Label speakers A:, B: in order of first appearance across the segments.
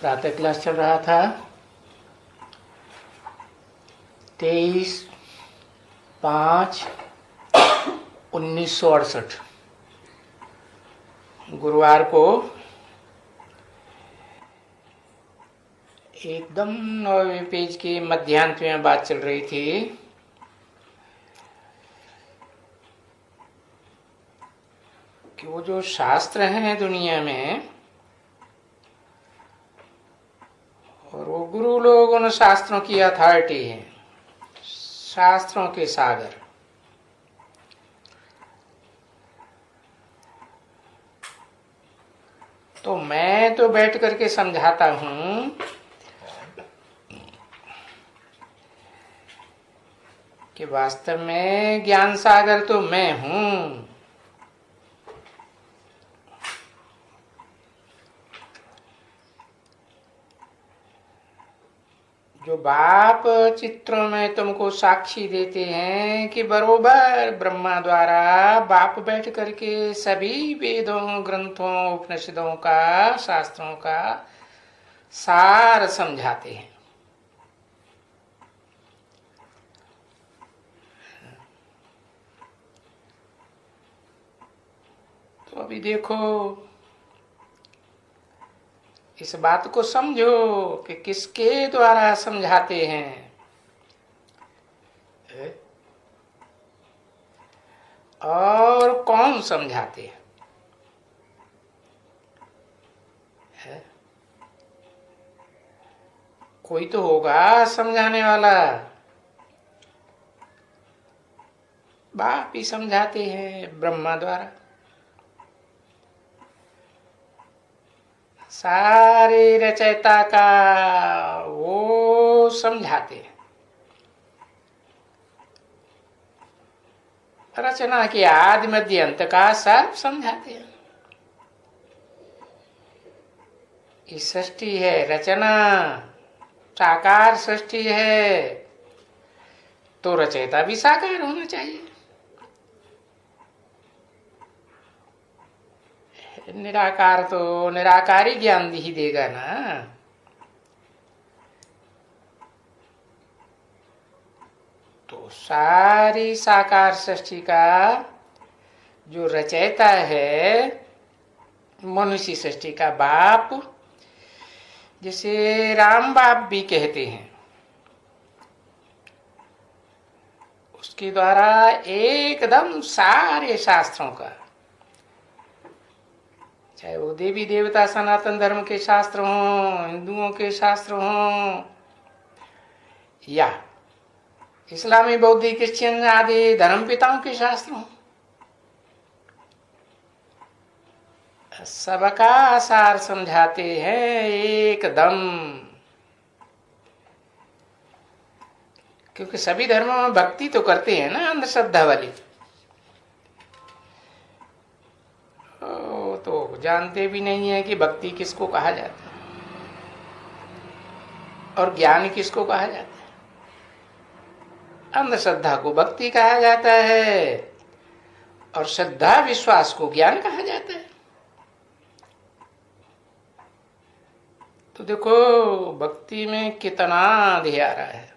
A: प्रातः क्लास चल रहा था 23/5/1968 गुरुवार को एकदम 9वें पेज के मध्यांत में बात चल रही थी कि वो जो शास्त्र हैं दुनिया में, और वो गुरु लोग उन शास्त्रों की अथॉरिटी हैं, शास्त्रों के सागर। तो मैं तो बैठ करके समझाता हूं कि वास्तव में ज्ञान सागर तो मैं हूं। जो बाप चित्रों में तुमको साक्षी देते हैं कि बरोबर ब्रह्मा द्वारा बाप बैठ करके सभी वेदों, ग्रंथों, उपनिषदों का, शास्त्रों का सार समझाते हैं। तो अभी देखो, इस बात को समझो कि किसके द्वारा समझाते हैं और कौन समझाते हैं। कोई तो होगा समझाने वाला, बाप ही समझाते हैं ब्रह्मा द्वारा। सारे रचयिता का वो समझाते हैं। रचना के आदि मध्य अंत का सब समझाते हैं। ये सृष्टि है, रचना साकार सृष्टि है, तो रचयिता भी साकार होना चाहिए। निराकार तो निराकारी ज्ञान ही देगा ना। तो सारी साकार सृष्टि का जो रचयिता है, मनुष्य सृष्टि का बाप, जिसे राम बाप भी कहते हैं, उसके द्वारा एकदम सारे शास्त्रों का, चाहे वो देवी देवता सनातन धर्म के शास्त्र हों, हिंदुओं के शास्त्र हों, या इस्लामी, बौद्ध, क्रिश्चियन आदि धर्म पिताओं के शास्त्र हों, सबका सार समझाते हैं एकदम। क्योंकि सभी धर्मों में भक्ति तो करते हैं ना, अंधश्रद्धा वाली। तो जानते भी नहीं है कि भक्ति किसको कहा जाता है और ज्ञान किसको कहा जाता है। अंधश्रद्धा को भक्ति कहा जाता है और श्रद्धा विश्वास को ज्ञान कहा जाता है। तो देखो भक्ति में कितना अंधियारा है।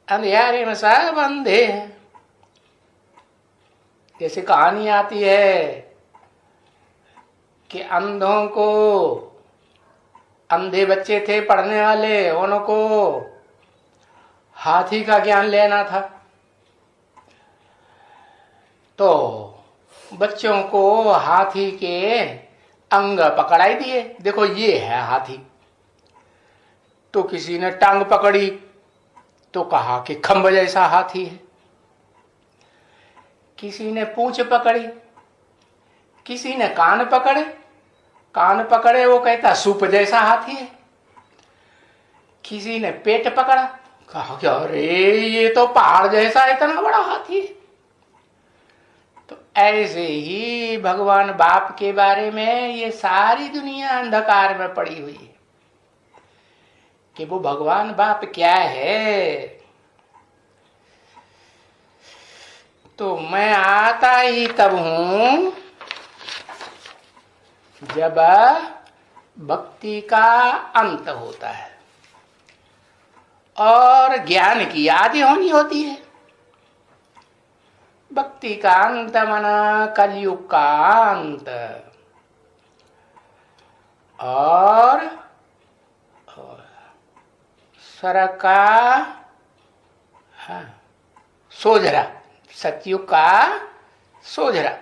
A: अंधियारे में सब अंधे हैं। जैसे कहानी आती है कि अंधों को, अंधे बच्चे थे पढ़ने वाले, उनको हाथी का ज्ञान लेना था, तो बच्चों को हाथी के अंग पकड़ाई दिए, देखो ये है हाथी। तो किसी ने टांग पकड़ी तो कहा कि खंभ जैसा हाथी है, किसी ने पूंछ पकड़ी, किसी ने कान पकड़े, कान पकड़े वो कहता सूप जैसा हाथी है, किसी ने पेट पकड़ा, कहा कि अरे ये तो पहाड़ जैसा इतना बड़ा हाथी है। तो ऐसे ही भगवान बाप के बारे में ये सारी दुनिया अंधकार में पड़ी हुई है कि वो भगवान बाप क्या है। तो मैं आता ही तब हूं जब भक्ति का अंत होता है और ज्ञान की आदि होनी होती है। भक्ति का अंत माना कलयुग का अंत, और स्वर्ग का सोझरा, सतयुग का सोझरा।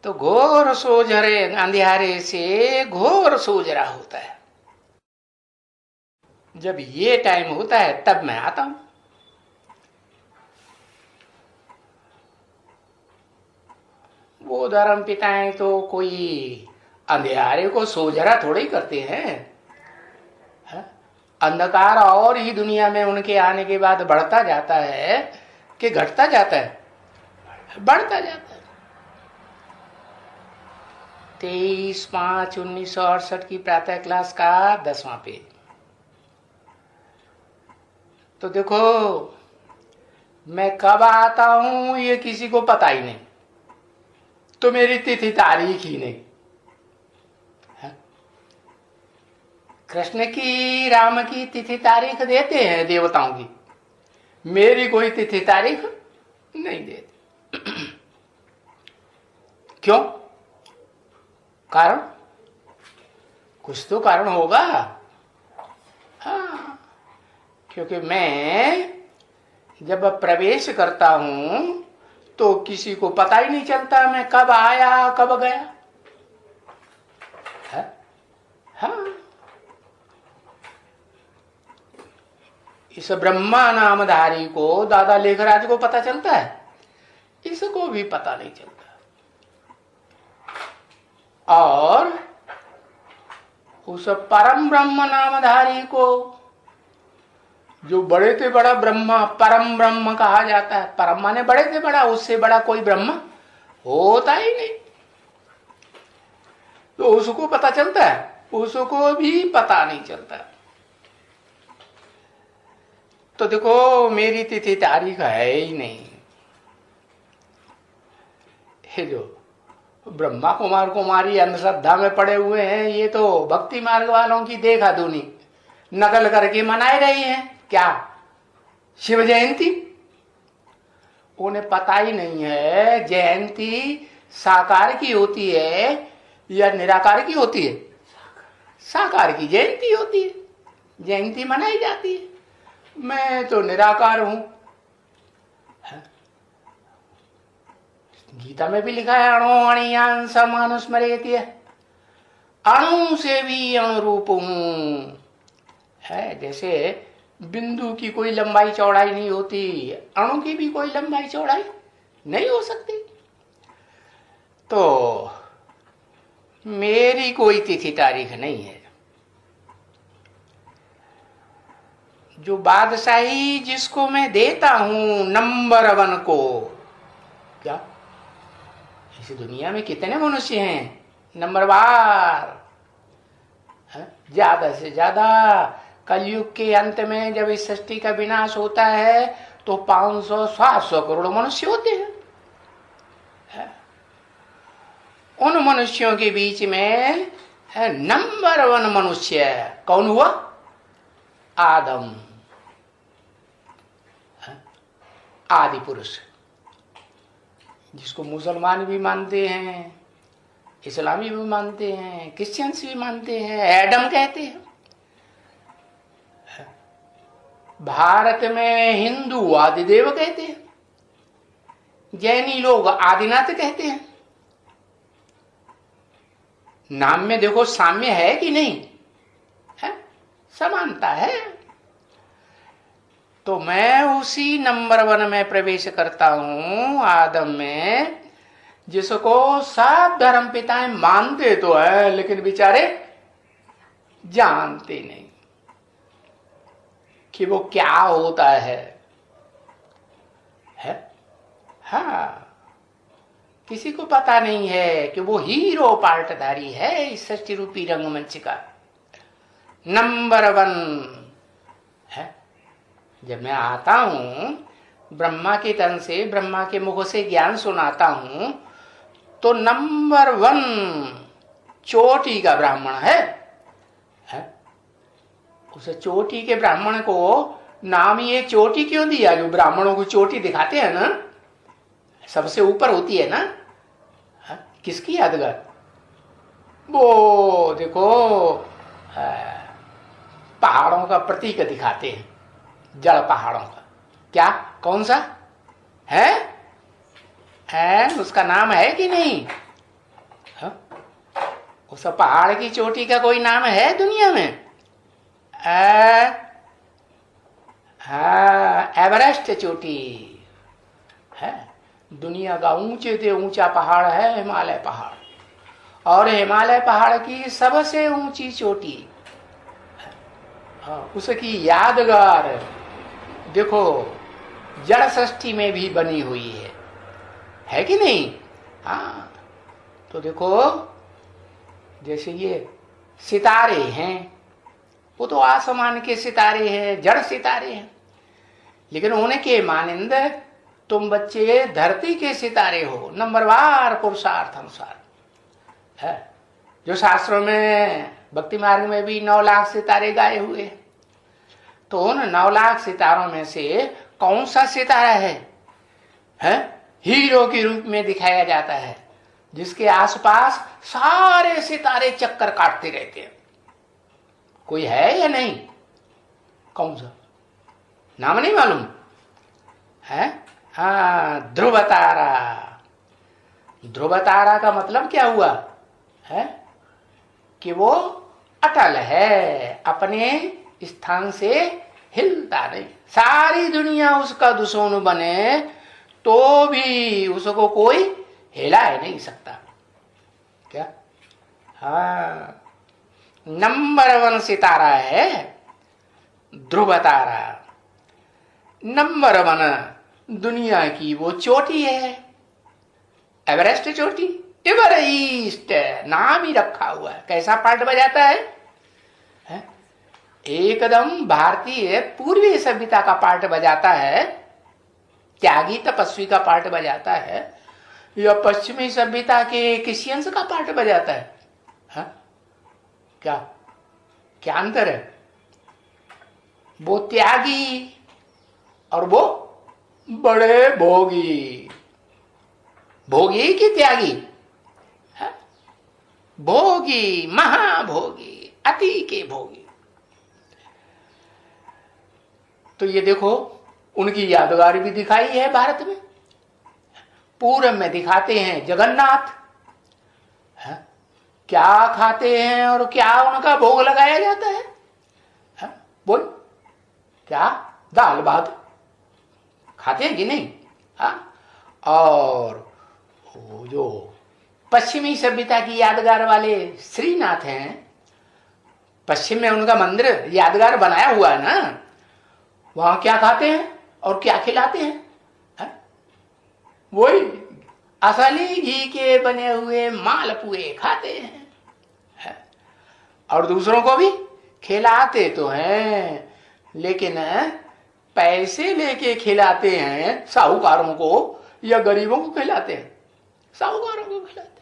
A: तो घोर सोझरे, अंधियारे से घोर सोझरा होता है। जब ये टाइम होता है तब मैं आता हूं। वो धर्म पिताएं तो कोई अंधियारे को सोझरा थोड़ी करते हैं। अंधकार और ही दुनिया में उनके आने के बाद बढ़ता जाता है कि घटता जाता है? बढ़ता जाता है। 23/5/1968 की प्रातः क्लास का 10वां पेज। तो देखो, मैं कब आता हूं ये किसी को पता ही नहीं, तो मेरी तिथि तारीख ही नहीं। कृष्ण की, राम की तिथि तारीख देते हैं देवताओं की, मेरी कोई तिथि तारीख नहीं देते। क्यों? कारण? कुछ तो कारण होगा। हाँ, क्योंकि मैं जब प्रवेश करता हूं तो किसी को पता ही नहीं चलता मैं कब आया कब गया। हाँ, इस ब्रह्मा नामधारी को, दादा लेखराज को पता चलता है, इसको भी पता नहीं चलता। और उस परम ब्रह्म नामधारी को, जो बड़े से बड़ा ब्रह्मा, परम ब्रह्म कहा जाता है। परम माने बड़े से बड़ा, उससे बड़ा कोई ब्रह्म होता ही नहीं। तो उसको पता चलता है? उसको भी पता नहीं चलता। तो देखो, मेरी तिथि तारीख है ही नहीं। ये जो ब्रह्मा कुमार कुमारी अंधश्रद्धा में पड़े हुए हैं, ये तो भक्ति मार्ग वालों की देखा दूनी नकल करके मनाए रही हैं। क्या? शिव जयंती। उन्हें पता ही नहीं है जयंती साकार की होती है या निराकार की होती है। साकार की जयंती होती है, जयंती मनाई जाती है। मैं तो निराकार हूं। गीता में भी लिखा है, अणु अणियान समानुस्मरेति। अणु से भी अणुरूप हूं। है जैसे बिंदु की कोई लंबाई चौड़ाई नहीं होती, अणु की भी कोई लंबाई चौड़ाई नहीं हो सकती। तो मेरी कोई तिथि तारीख नहीं है। जो बादशाही जिसको मैं देता हूं, नंबर 1 को, क्या इस दुनिया में कितने मनुष्य हैं नंबरवार? ज्यादा से ज्यादा कलयुग के अंत में जब इस सृष्टि का विनाश होता है तो 500-700 करोड़ मनुष्य होते हैं। उन मनुष्यों के बीच में नंबर 1 मनुष्य कौन हुआ? आदम, आदि पुरुष, जिसको मुसलमान भी मानते हैं, इस्लामी भी मानते हैं, क्रिश्चियंस भी मानते हैं, एडम कहते हैं। भारत में हिंदू आदिदेव कहते हैं, जैनी लोग आदिनाथ कहते हैं। नाम में देखो साम्य है कि नहीं है? समानता है। तो मैं उसी नंबर 1 में प्रवेश करता हूं, आदम में, जिसको सब धर्म पिताएं मानते तो है लेकिन बेचारे जानते नहीं कि वो क्या होता है? हाँ, किसी को पता नहीं है कि वो हीरो पार्टधारी है इस सृष्टि रूपी रंगमंच का, नंबर 1 है। जब मैं आता हूं, ब्रह्मा के तन से, ब्रह्मा के मुख से ज्ञान सुनाता हूं, तो नंबर 1 चोटी का ब्राह्मण है? उसे चोटी के ब्राह्मण को नाम ये चोटी क्यों दिया? जो ब्राह्मणों को चोटी दिखाते हैं ना, सबसे ऊपर होती है ना, किसकी यादगार? वो देखो पहाड़ों का प्रतीक दिखाते हैं, जड़ पहाड़ों का। क्या, कौन सा है? उसका नाम है कि नहीं? उस पहाड़ की चोटी का कोई नाम है दुनिया में? एवरेस्ट चोटी है। दुनिया का ऊंचे से ऊंचा पहाड़ है हिमालय पहाड़, और हिमालय पहाड़ की सबसे ऊंची चोटी, उसकी यादगार देखो जड़ षष्ठी में भी बनी हुई है कि नहीं? हाँ, तो देखो जैसे ये सितारे हैं, वो तो आसमान के सितारे हैं, जड़ सितारे हैं, लेकिन उनके मानिंद तुम बच्चे धरती के सितारे हो, नंबरवार पुरुषार्थ अनुसार है। जो शास्त्रों में भक्ति मार्ग में भी 9 लाख सितारे गाए हुए, तो उन 9 लाख सितारों में से कौन सा सितारा है हीरो के रूप में दिखाया जाता है, जिसके आसपास सारे सितारे चक्कर काटते रहते हैं? कोई है या नहीं? कौन सा? नाम नहीं मालूम है? ध्रुव तारा। ध्रुव तारा का मतलब क्या हुआ है? कि वो अटल है, अपने स्थान से हिलता नहीं। सारी दुनिया उसका दुश्मन बने तो भी उसको कोई हिला ही नहीं सकता। क्या? नंबर 1 सितारा है ध्रुव तारा। नंबर 1 दुनिया की वो चोटी है, एवरेस्ट चोटी। एवरेस्ट नाम ही रखा हुआ है। कैसा पार्ट बजाता है? एकदम भारतीय पूर्वी सभ्यता का पार्ट बजाता है, त्यागी तपस्वी का पार्ट बजाता है, या पश्चिमी सभ्यता के क्रिश्चियंस का पार्ट बजाता है? क्या क्या अंतर है? वो त्यागी और वो बड़े भोगी। भोगी कि त्यागी? भोगी, महाभोगी, अति के भोगी। तो ये देखो उनकी यादगार भी दिखाई है भारत में। पूरब में दिखाते हैं जगन्नाथ, क्या खाते हैं और क्या उनका भोग लगाया जाता है? बोल, क्या दाल भात खाते हैं कि नहीं? और वो जो पश्चिमी सभ्यता की यादगार वाले श्रीनाथ हैं, पश्चिम में उनका मंदिर यादगार बनाया हुआ है ना, वहां क्या खाते हैं और क्या खिलाते हैं? वही असली घी के बने हुए मालपुए खाते हैं, और दूसरों को भी खिलाते तो हैं, लेकिन पैसे लेके खिलाते हैं साहूकारों को या गरीबों को खिलाते हैं? साहूकारों को खिलाते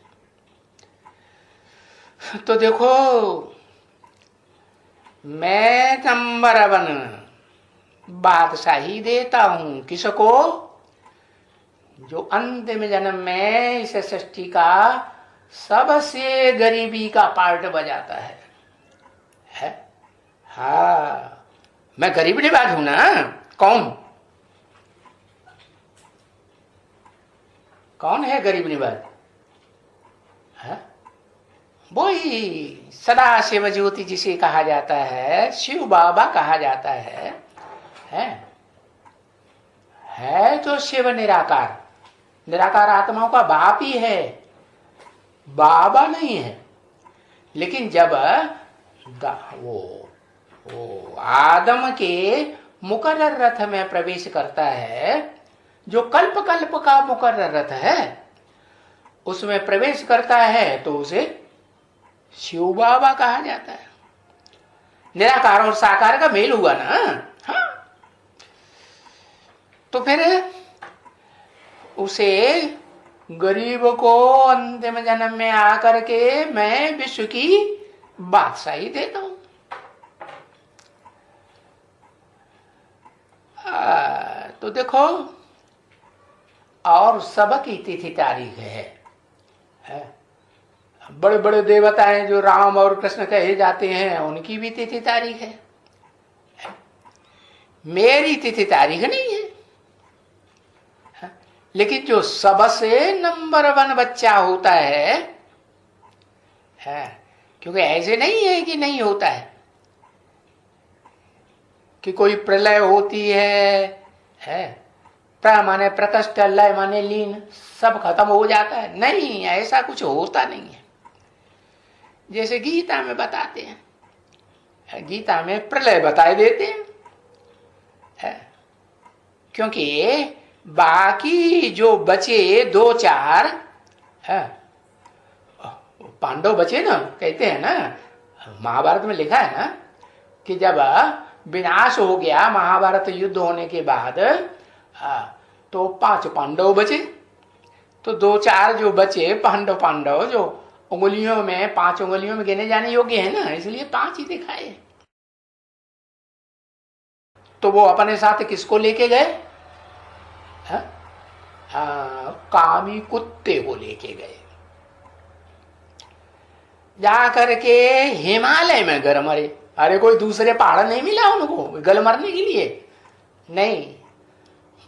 A: हैं। तो देखो मैं नंबर 1 बादशाही देता हूं किसको? जो अंतिम जन्म में इस सृष्टि का सबसे गरीबी का पार्ट बजाता है? हाँ, मैं गरीब निवाज हूं ना। कौन है गरीब निवाज? वही सदा शिव ज्योति जिसे कहा जाता है, शिव बाबा कहा जाता है तो शिव निराकार, निराकार आत्माओं का बाप ही है, बाबा नहीं है। लेकिन जब वो आदम के मुकर्रर रथ में प्रवेश करता है, जो कल्प कल्प का मुकर्रर रथ है, उसमें प्रवेश करता है तो उसे शिव बाबा कहा जाता है। निराकार और साकार का मेल हुआ ना। हाँ, तो फिर उसे गरीब को अंतिम जन्म में आकर के मैं विश्व की बादशाही देता हूं। तो देखो, और सबकी तिथि तारीख है। बड़े बड़े देवता हैं जो राम और कृष्ण कहे जाते हैं, उनकी भी तिथि तारीख है। मेरी तिथि तारीख नहीं है। लेकिन जो सबसे नंबर 1 बच्चा होता है, क्योंकि ऐसे नहीं है कि नहीं होता है कि कोई प्रलय होती है प्र माने प्रकष्ट, लय माने लीन, सब खत्म हो जाता है। नहीं, ऐसा कुछ होता नहीं है। जैसे गीता में बताते हैं, गीता में प्रलय बताए देते हैं, क्योंकि बाकी जो बचे 2-4 पांडव बचे ना, कहते हैं ना, महाभारत में लिखा है ना कि जब विनाश हो गया महाभारत युद्ध होने के बाद, तो 5 पांडव बचे, तो 2-4 जो बचे पांडव जो उंगलियों में 5 उंगलियों में गिने जाने योग्य है ना, इसलिए 5 ही दिखाए। तो वो अपने साथ किसको लेके गए? कामी कुत्ते को लेके गए। जा करके हिमालय में गर मरे। अरे कोई दूसरे पहाड़ नहीं मिला उनको गल मरने के लिए? नहीं,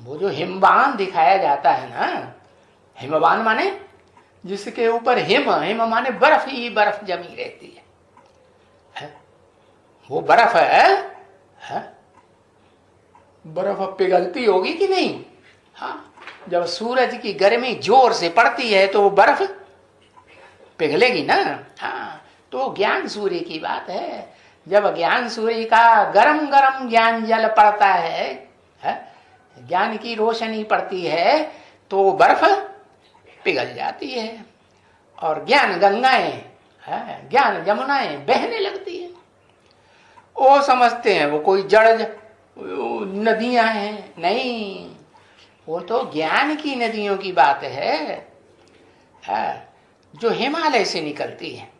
A: वो जो हिमवान दिखाया जाता है ना, हिमवान माने जिसके ऊपर हिम माने बर्फ ही बर्फ जमी रहती है। वो बर्फ है, बर्फ पिघलती होगी कि नहीं? हाँ, जब सूरज की गर्मी जोर से पड़ती है तो वो बर्फ पिघलेगी ना। हाँ, तो ज्ञान सूर्य की बात है। जब ज्ञान सूर्य का गरम गरम ज्ञान जल पड़ता है, ज्ञान की रोशनी पड़ती है, तो बर्फ पिघल जाती है और ज्ञान गंगाएं, ज्ञान जमुनाएं बहने लगती है। वो समझते हैं वो कोई जड़ नदियां हैं। नहीं, वो तो ज्ञान की नदियों की बात है, जो हिमालय से निकलती है।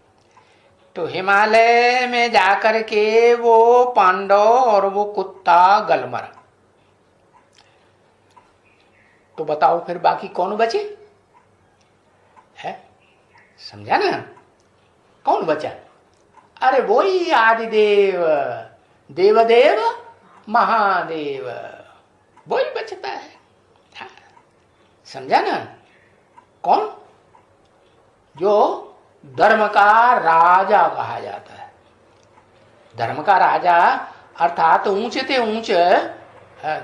A: तो हिमालय में जाकर के वो पांडव और वो कुत्ता गल मरा। तो बताओ फिर बाकी कौन बचे? है, समझा ना? कौन बचा? अरे वही आदिदेव, देवदेव महादेव, वही बचता है। समझा ना? कौन? जो धर्म का राजा कहा जाता है। धर्म का राजा अर्थात ऊंचे से ऊंचे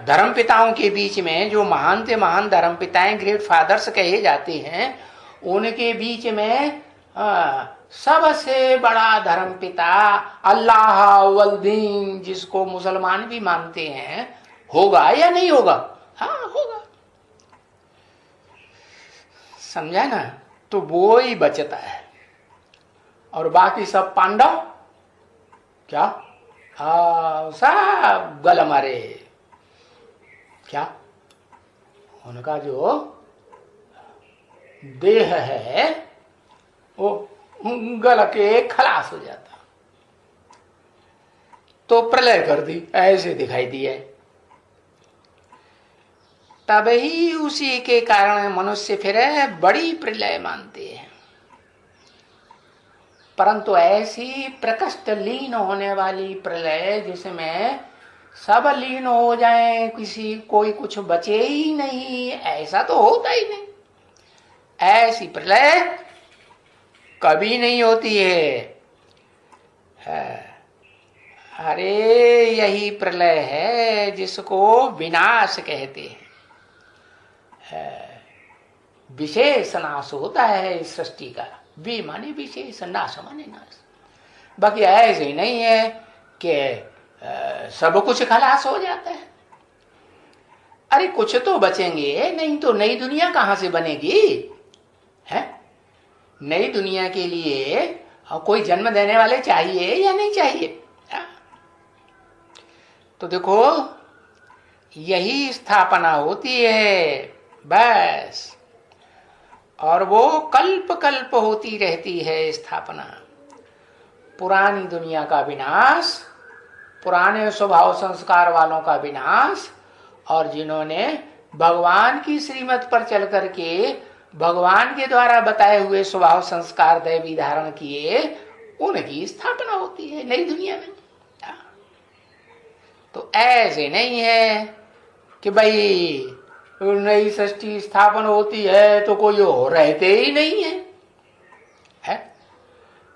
A: धर्म पिताओं के बीच में जो महान से महान धर्म पिताएं, ग्रेट फादर्स कहे जाते हैं, उनके बीच में सबसे बड़ा धर्म पिता अल्लाह वल दीन, जिसको मुसलमान भी मानते हैं, होगा या नहीं होगा? हाँ, होगा। समझा ना? तो वो ही बचता है और बाकी सब पांडव क्या? सब गल मारे। क्या? उनका जो देह है वो गल के खलास हो जाता। तो प्रलय कर दी, ऐसे दिखाई दिया। तभी उसी के कारण मनुष्य फिर बड़ी प्रलय मानते हैं। परंतु ऐसी प्रकष्ट लीन होने वाली प्रलय जिसमें सब लीन हो जाए, किसी कोई कुछ बचे ही नहीं, ऐसा तो होता ही नहीं। ऐसी प्रलय कभी नहीं होती है। अरे यही प्रलय है जिसको विनाश कहते हैं। विशेष नाश होता है इस सृष्टि का। वि माने विशेष, नाश माने नाश। बाकी ऐसे ही नहीं है कि सब कुछ खलास हो जाता है। अरे कुछ तो बचेंगे, नहीं तो नई दुनिया कहां से बनेगी? है, नई दुनिया के लिए कोई जन्म देने वाले चाहिए या नहीं चाहिए? तो देखो, यही स्थापना होती है। बस और वो कल्प कल्प होती रहती है स्थापना। पुरानी दुनिया का विनाश, पुराने स्वभाव संस्कार वालों का विनाश, और जिन्होंने भगवान की श्रीमत पर चल करके भगवान के द्वारा बताए हुए स्वभाव संस्कार दैवी धारण किए, उनकी स्थापना होती है नई दुनिया में। तो ऐसे नहीं है कि भाई नई सृष्टि स्थापन होती है तो कोई और रहते ही नहीं है,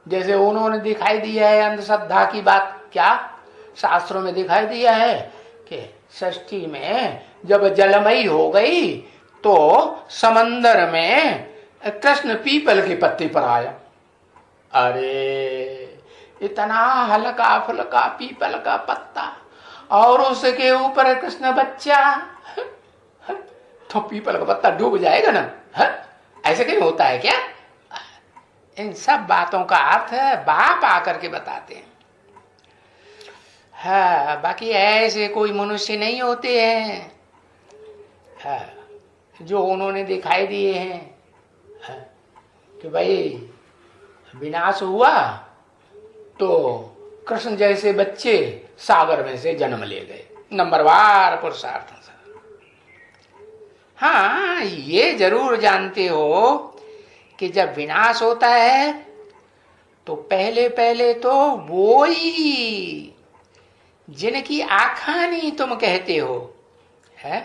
A: जैसे उन्होंने दिखाई दिया है अंधश्रद्धा की बात। क्या शास्त्रों में दिखाई दिया है कि सृष्टि में जब जलमयी हो गई तो समंदर में कृष्ण पीपल के पत्ते पर आया। अरे इतना हल्का फुल्का पीपल का पत्ता और उसके ऊपर कृष्ण बच्चा, तो पीपल का पत्ता डूब जाएगा ना। ऐसे कहीं होता है क्या? इन सब बातों का अर्थ बाप आकर के बताते हैं। हाँ, बाकी ऐसे कोई मनुष्य नहीं होते हैं जो उन्होंने दिखाई दिए हैं कि भाई विनाश हुआ तो कृष्ण जैसे बच्चे सागर में से जन्म ले गए, नंबरवार पुरुषार्थ। हाँ, ये जरूर जानते हो कि जब विनाश होता है तो पहले पहले तो वो ही जिनकी आखानी तुम कहते हो है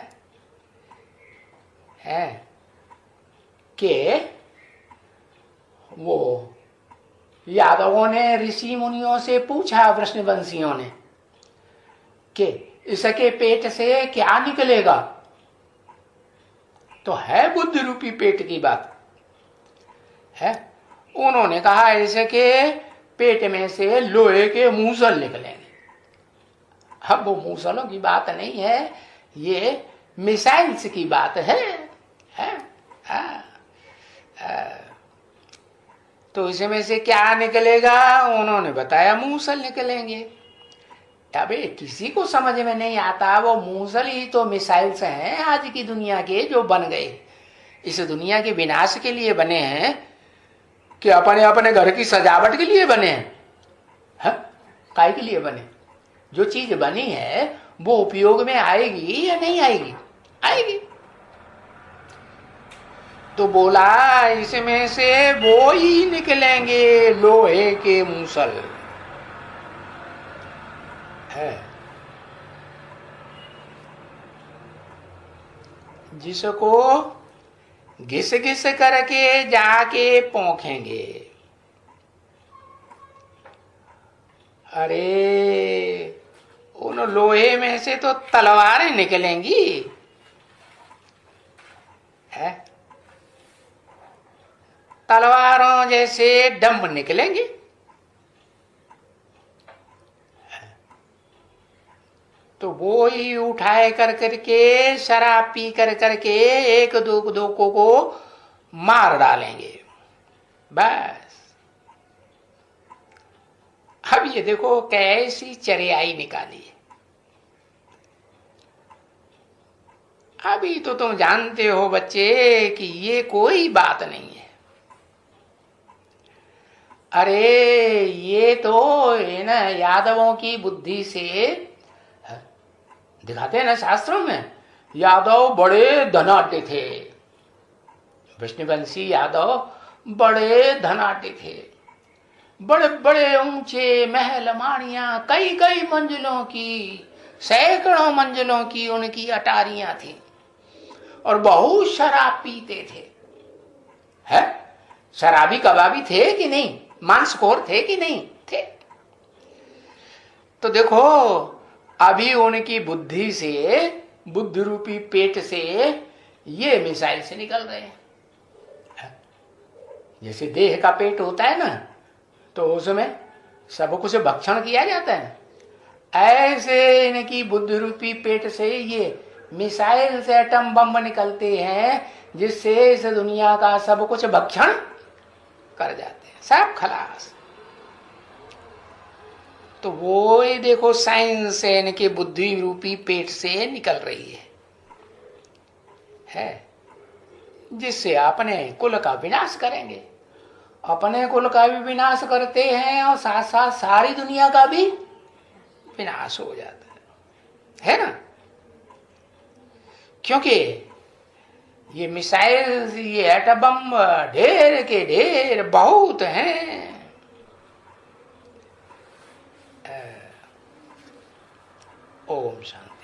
A: कि वो यादवों ने ऋषि मुनियों से पूछा, वृष्णवंशियों ने, कि इसके पेट से क्या निकलेगा। तो है बुद्धि रूपी पेट की बात है। उन्होंने कहा इसके पेट में से लोहे के मूसल निकलेंगे। अब वो मूसलों की बात नहीं है, ये मिसाइल्स की बात है। तो इसमें से क्या निकलेगा? उन्होंने बताया मूसल निकलेंगे। अबे किसी को समझ में नहीं आता, वो मूसल ही तो मिसाइल्स हैं आज की दुनिया के जो बन गए, इस दुनिया के विनाश के लिए बने हैं कि अपने अपने घर की सजावट के लिए बने हैं? काय के लिए बने? जो चीज बनी है वो उपयोग में आएगी या नहीं आएगी? आएगी। तो बोला इसमें से वो ही निकलेंगे लोहे के मूसल है, जिसको घिस घिस करके जाके पोंखेंगे। अरे उन लोहे में से तो तलवारें निकलेंगी है, तलवारों जैसे डंब निकलेंगे। तो वो ही उठाए कर करके शराब पी कर करके एक दो को मार डालेंगे बस। अब ये देखो कैसी चरियाई निकाली है। अभी तो तुम जानते हो बच्चे कि ये कोई बात नहीं है। अरे ये तो है ना यादवों की बुद्धि से दिखाते हैं ना शास्त्रों में। यादव बड़े धनाटे थे, विष्णुवंशी यादव बड़े धनाटे थे, बड़े बड़े ऊंचे महल माड़ियां, कई कई मंजिलों की, सैकड़ों मंजिलों की उनकी अटारियां थी, और बहुत शराब पीते थे। है शराबी कबाबी थे कि नहीं? मांसखोर थे कि नहीं थे? तो देखो अभी उनकी बुद्धि से, बुद्धि रूपी पेट से ये मिसाइल से निकल रहे हैं। जैसे देह का पेट होता है ना, तो उसमें सब कुछ भक्षण किया जाता है, ऐसे इनकी बुद्धि रूपी पेट से ये मिसाइल से एटम बम निकलते हैं, जिससे इस दुनिया का सब कुछ भक्षण कर जाते हैं, सब खलास। तो वो ही देखो साइंस से इनके बुद्धि रूपी पेट से निकल रही है। जिससे अपने कुल का विनाश करेंगे। अपने कुल का भी विनाश करते हैं और साथ साथ सारी दुनिया का भी विनाश हो जाता है ना। क्योंकि ये मिसाइल, ये एटम बम ढेर के ढेर बहुत हैं। ओम शांति।